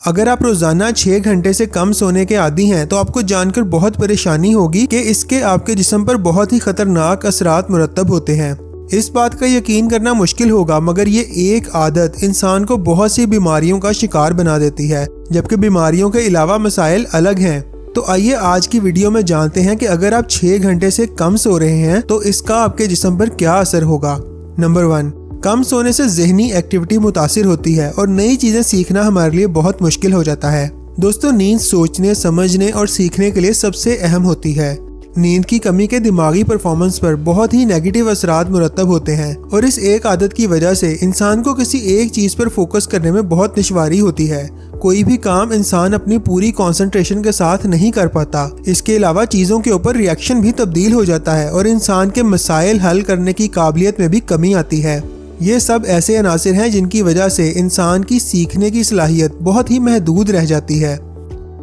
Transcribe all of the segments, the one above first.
اگر آپ روزانہ 6 گھنٹے سے کم سونے کے عادی ہیں تو آپ کو جان کر بہت پریشانی ہوگی کہ اس کے آپ کے جسم پر بہت ہی خطرناک اثرات مرتب ہوتے ہیں۔ اس بات کا یقین کرنا مشکل ہوگا مگر یہ ایک عادت انسان کو بہت سی بیماریوں کا شکار بنا دیتی ہے، جبکہ بیماریوں کے علاوہ مسائل الگ ہیں۔ تو آئیے آج کی ویڈیو میں جانتے ہیں کہ اگر آپ 6 گھنٹے سے کم سو رہے ہیں تو اس کا آپ کے جسم پر کیا اثر ہوگا۔ نمبر 1، کم سونے سے ذہنی ایکٹیویٹی متاثر ہوتی ہے اور نئی چیزیں سیکھنا ہمارے لیے بہت مشکل ہو جاتا ہے۔ دوستو، نیند سوچنے، سمجھنے اور سیکھنے کے لیے سب سے اہم ہوتی ہے۔ نیند کی کمی کے دماغی پرفارمنس پر بہت ہی نیگیٹو اثرات مرتب ہوتے ہیں اور اس ایک عادت کی وجہ سے انسان کو کسی ایک چیز پر فوکس کرنے میں بہت دشواری ہوتی ہے۔ کوئی بھی کام انسان اپنی پوری کنسنٹریشن کے ساتھ نہیں کر پاتا۔ اس کے علاوہ چیزوں کے اوپر ریئیکشن بھی تبدیل ہو جاتا ہے اور انسان کے مسائل حل کرنے کی قابلیت میں بھی کمی آتی ہے۔ یہ سب ایسے عناصر ہیں جن کی وجہ سے انسان کی سیکھنے کی صلاحیت بہت ہی محدود رہ جاتی ہے۔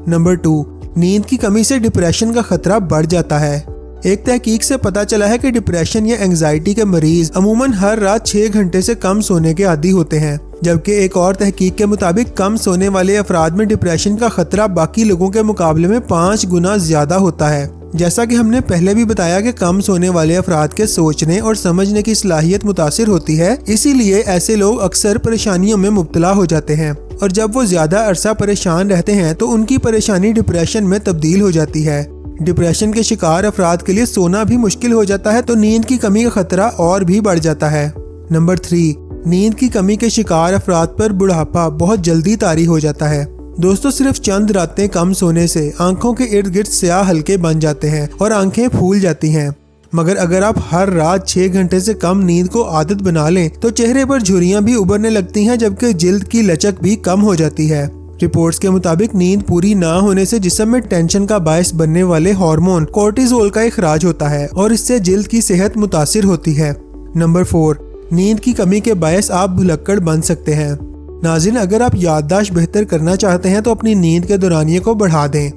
نمبر 2، نیند کی کمی سے ڈپریشن کا خطرہ بڑھ جاتا ہے۔ ایک تحقیق سے پتہ چلا ہے کہ ڈپریشن یا انگزائٹی کے مریض عموماً ہر رات 6 گھنٹے سے کم سونے کے عادی ہوتے ہیں، جبکہ ایک اور تحقیق کے مطابق کم سونے والے افراد میں ڈپریشن کا خطرہ باقی لوگوں کے مقابلے میں 5 گنا زیادہ ہوتا ہے۔ جیسا کہ ہم نے پہلے بھی بتایا کہ کم سونے والے افراد کے سوچنے اور سمجھنے کی صلاحیت متاثر ہوتی ہے، اسی لیے ایسے لوگ اکثر پریشانیوں میں مبتلا ہو جاتے ہیں اور جب وہ زیادہ عرصہ پریشان رہتے ہیں تو ان کی پریشانی ڈپریشن میں تبدیل ہو جاتی ہے۔ ڈپریشن کے شکار افراد کے لیے سونا بھی مشکل ہو جاتا ہے تو نیند کی کمی کا خطرہ اور بھی بڑھ جاتا ہے۔ نمبر 3، نیند کی کمی کے شکار افراد پر بڑھاپا بہت جلدی طاری ہو جاتا ہے۔ دوستو، صرف چند راتیں کم سونے سے آنکھوں کے ارد گرد سیاہ حلقے بن جاتے ہیں اور آنکھیں پھول جاتی ہیں، مگر اگر آپ ہر رات 6 گھنٹے سے کم نیند کو عادت بنا لیں تو چہرے پر جھریاں بھی ابھرنے لگتی ہیں، جبکہ جلد کی لچک بھی کم ہو جاتی ہے۔ رپورٹس کے مطابق نیند پوری نہ ہونے سے جسم میں ٹینشن کا باعث بننے والے ہارمون کورٹیزول کا اخراج ہوتا ہے اور اس سے جلد کی صحت متاثر ہوتی ہے۔ نمبر 4، نیند کی کمی کے باعث آپ بھلکڑ بن سکتے ہیں۔ ناظرین، اگر آپ یادداشت بہتر کرنا چاہتے ہیں تو اپنی نیند کے دورانیے کو بڑھا دیں۔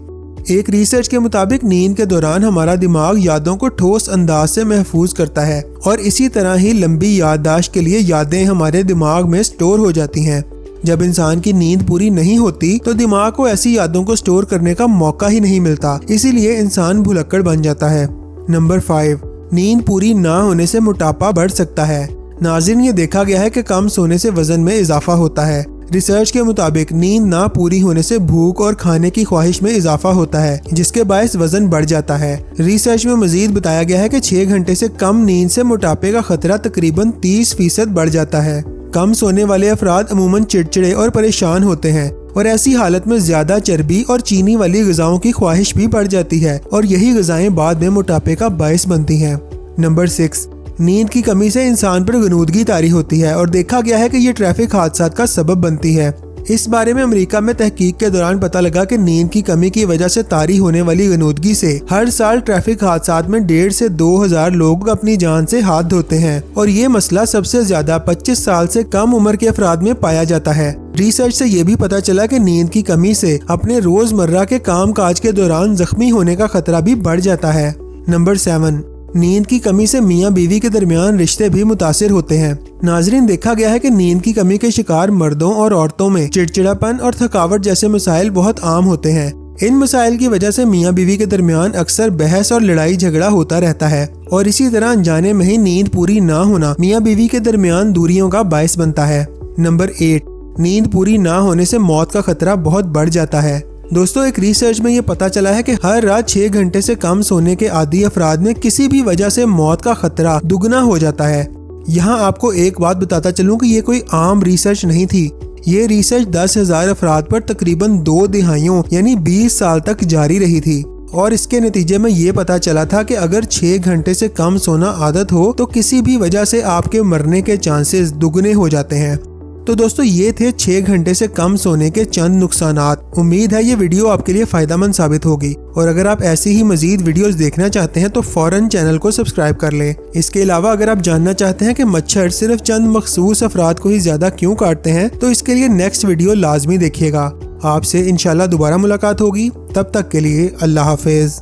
ایک ریسرچ کے مطابق نیند کے دوران ہمارا دماغ یادوں کو ٹھوس انداز سے محفوظ کرتا ہے اور اسی طرح ہی لمبی یادداشت کے لیے یادیں ہمارے دماغ میں سٹور ہو جاتی ہیں۔ جب انسان کی نیند پوری نہیں ہوتی تو دماغ کو ایسی یادوں کو سٹور کرنے کا موقع ہی نہیں ملتا، اسی لیے انسان بھلکڑ بن جاتا ہے۔ نمبر 5، نیند پوری نہ ہونے سے موٹاپا بڑھ سکتا ہے۔ ناظرین، یہ دیکھا گیا ہے کہ کم سونے سے وزن میں اضافہ ہوتا ہے۔ ریسرچ کے مطابق نیند نہ پوری ہونے سے بھوک اور کھانے کی خواہش میں اضافہ ہوتا ہے، جس کے باعث وزن بڑھ جاتا ہے۔ ریسرچ میں مزید بتایا گیا ہے کہ 6 گھنٹے سے کم نیند سے موٹاپے کا خطرہ تقریباً 30% بڑھ جاتا ہے۔ کم سونے والے افراد عموماً چڑچڑے اور پریشان ہوتے ہیں اور ایسی حالت میں زیادہ چربی اور چینی والی غذاؤں کی خواہش بھی بڑھ جاتی ہے اور یہی غذائیں بعد میں موٹاپے کا باعث بنتی ہیں۔ نمبر 6، نیند کی کمی سے انسان پر غنودگی طاری ہوتی ہے اور دیکھا گیا ہے کہ یہ ٹریفک حادثات کا سبب بنتی ہے۔ اس بارے میں امریکہ میں تحقیق کے دوران پتہ لگا کہ نیند کی کمی کی وجہ سے طاری ہونے والی غنودگی سے ہر سال ٹریفک حادثات میں 1,500 سے 2,000 لوگ اپنی جان سے ہاتھ دھوتے ہیں اور یہ مسئلہ سب سے زیادہ 25 سال سے کم عمر کے افراد میں پایا جاتا ہے۔ ریسرچ سے یہ بھی پتہ چلا کہ نیند کی کمی سے اپنے روزمرہ کے کام کاج کے دوران زخمی ہونے کا خطرہ بھی بڑھ جاتا ہے۔ نمبر 7، نیند کی کمی سے میاں بیوی کے درمیان رشتے بھی متاثر ہوتے ہیں۔ ناظرین، دیکھا گیا ہے کہ نیند کی کمی کے شکار مردوں اور عورتوں میں چڑچڑاپن اور تھکاوٹ جیسے مسائل بہت عام ہوتے ہیں۔ ان مسائل کی وجہ سے میاں بیوی کے درمیان اکثر بحث اور لڑائی جھگڑا ہوتا رہتا ہے اور اسی طرح انجانے میں ہی نیند پوری نہ ہونا میاں بیوی کے درمیان دوریوں کا باعث بنتا ہے۔ نمبر 8، نیند پوری نہ ہونے سے موت کا خطرہ بہت بڑھ جاتا ہے۔ دوستو، ایک ریسرچ میں یہ پتہ چلا ہے کہ ہر رات 6 گھنٹے سے کم سونے کے عادی افراد میں کسی بھی وجہ سے موت کا خطرہ دگنا ہو جاتا ہے۔ یہاں آپ کو ایک بات بتاتا چلوں کہ یہ کوئی عام ریسرچ نہیں تھی۔ یہ ریسرچ 10,000 افراد پر تقریباً 2 دہائیوں یعنی 20 سال تک جاری رہی تھی اور اس کے نتیجے میں یہ پتہ چلا تھا کہ اگر 6 گھنٹے سے کم سونا عادت ہو تو کسی بھی وجہ سے آپ کے مرنے کے چانسز دگنے ہو جاتے ہیں۔ تو دوستو، یہ تھے 6 گھنٹے سے کم سونے کے چند نقصانات۔ امید ہے یہ ویڈیو آپ کے لیے فائدہ مند ثابت ہوگی اور اگر آپ ایسی ہی مزید ویڈیوز دیکھنا چاہتے ہیں تو فوراً چینل کو سبسکرائب کر لیں۔ اس کے علاوہ اگر آپ جاننا چاہتے ہیں کہ مچھر صرف چند مخصوص افراد کو ہی زیادہ کیوں کاٹتے ہیں تو اس کے لیے نیکسٹ ویڈیو لازمی دیکھیے گا۔ آپ سے انشاءاللہ دوبارہ ملاقات ہوگی، تب تک کے لیے اللہ حافظ۔